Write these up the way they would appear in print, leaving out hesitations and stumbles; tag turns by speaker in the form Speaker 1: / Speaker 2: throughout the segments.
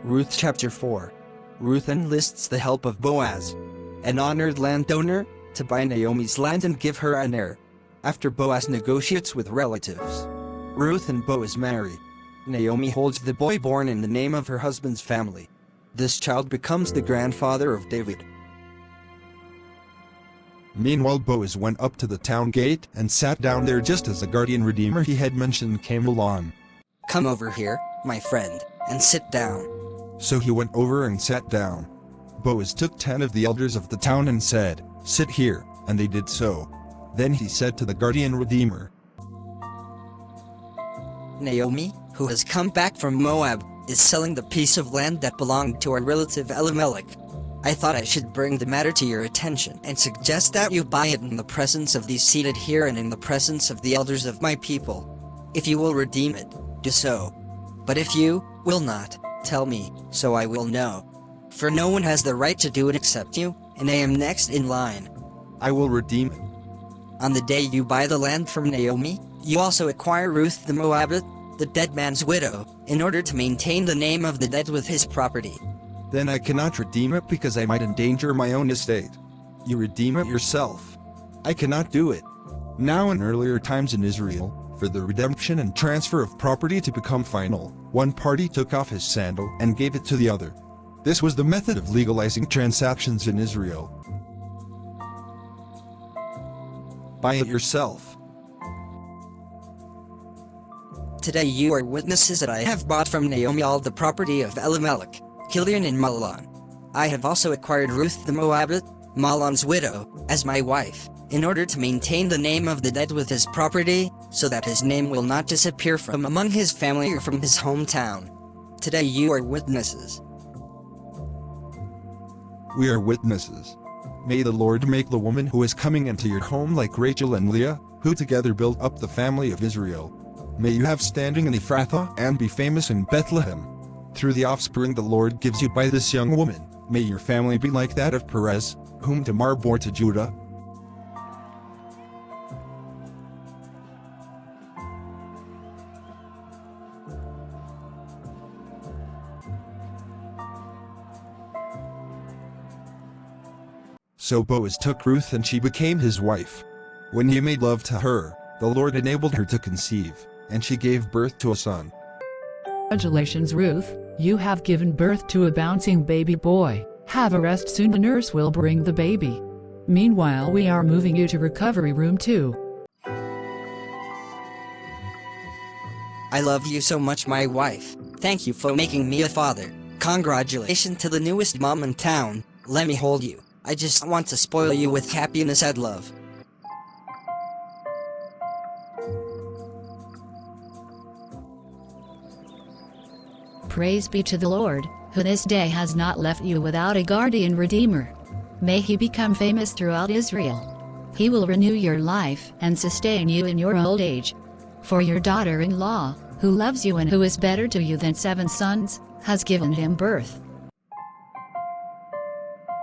Speaker 1: Ruth chapter 4. Ruth enlists the help of Boaz, an honored landowner, to buy Naomi's land and give her an heir. After Boaz negotiates with relatives, Ruth and Boaz marry. Naomi holds the boy born in the name of her husband's family. This child becomes the grandfather of David.
Speaker 2: Meanwhile, Boaz went up to the town gate and sat down there just as the guardian redeemer he had mentioned came along.
Speaker 1: "Come over here, my friend, and sit down."
Speaker 2: So he went over and sat down. Boaz took 10 of the elders of the town and said, "Sit here," and they did so. Then he said to the guardian redeemer,
Speaker 1: "Naomi, who has come back from Moab, is selling the piece of land that belonged to our relative Elimelech. I thought I should bring the matter to your attention and suggest that you buy it in the presence of these seated here and in the presence of the elders of my people. If you will redeem it, do so. But if you will not, tell me, so I will know. For no one has the right to do it except you, and I am next in line."
Speaker 2: "I will redeem it."
Speaker 1: On the day you buy the land from Naomi, you also acquire Ruth the Moabite, the dead man's widow, in order to maintain the name of the dead with his property.
Speaker 2: "Then I cannot redeem it because I might endanger my own estate. You redeem it yourself. I cannot do it." Now in earlier times in Israel, for the redemption and transfer of property to become final, one party took off his sandal and gave it to the other. This was the method of legalizing transactions in Israel. Buy it yourself.
Speaker 1: Today you are witnesses that I have bought from Naomi all the property of Elimelech, Kilion and Mahlon. I have also acquired Ruth the Moabite, Mahlon's widow, as my wife, in order to maintain the name of the dead with his property, so that his name will not disappear from among his family or from his hometown. Today you are witnesses.
Speaker 2: We are witnesses. May the Lord make the woman who is coming into your home like Rachel and Leah, who together built up the family of Israel. May you have standing in Ephrathah and be famous in Bethlehem. Through the offspring the Lord gives you by this young woman, may your family be like that of Perez, whom Tamar bore to Judah. So Boaz took Ruth and she became his wife. When he made love to her, the Lord enabled her to conceive, and she gave birth to a son.
Speaker 3: Congratulations, Ruth, you have given birth to a bouncing baby boy. Have a rest, soon the nurse will bring the baby. Meanwhile we are moving you to recovery room 2.
Speaker 1: I love you so much, my wife. Thank you for making me a father. Congratulations to the newest mom in town. Let me hold you. I just want to spoil you with happiness and love.
Speaker 4: Praise be to the Lord, who this day has not left you without a guardian redeemer. May he become famous throughout Israel. He will renew your life and sustain you in your old age. For your daughter-in-law, who loves you and who is better to you than 7 sons, has given him birth.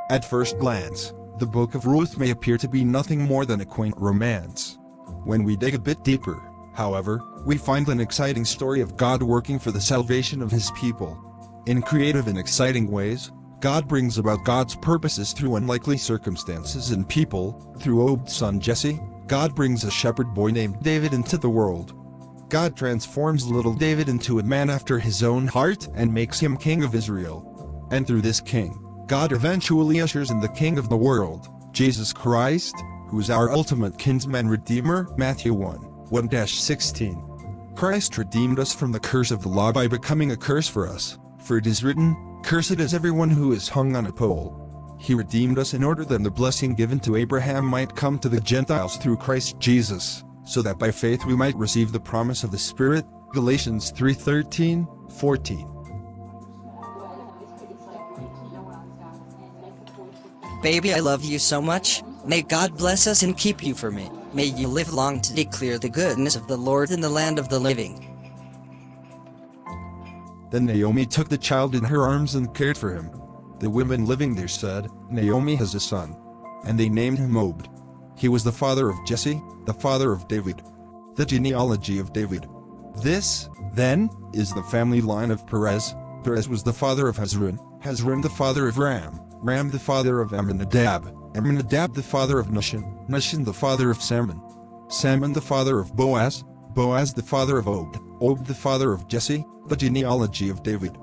Speaker 2: At first glance, the book of Ruth may appear to be nothing more than a quaint romance. When we dig a bit deeper, however, we find an exciting story of God working for the salvation of his people. In creative and exciting ways, God brings about God's purposes through unlikely circumstances and people. Through Obed's son Jesse, God brings a shepherd boy named David into the world. God transforms little David into a man after his own heart and makes him king of Israel. And through this king, God eventually ushers in the King of the world, Jesus Christ, who is our ultimate kinsman redeemer. Matthew 1:16. Christ redeemed us from the curse of the law by becoming a curse for us, for it is written, "Cursed is everyone who is hung on a pole." He redeemed us in order that the blessing given to Abraham might come to the Gentiles through Christ Jesus, so that by faith we might receive the promise of the Spirit. Galatians 3:13-14.
Speaker 1: Baby, I love you so much. May God bless us and keep you for me. May you live long to declare the goodness of the Lord in the land of the living.
Speaker 2: Then Naomi took the child in her arms and cared for him. The women living there said, "Naomi has a son." And they named him Obed. He was the father of Jesse, the father of David. The genealogy of David. This, then, is the family line of Perez, Perez was the father of Hezron, Hezron the father of Ram, Ram the father of Amminadab, Amminadab the father of Nahshon, Nahshon the father of Salmon, Salmon the father of Boaz, Boaz the father of Obed, Obed the father of Jesse. The genealogy of David.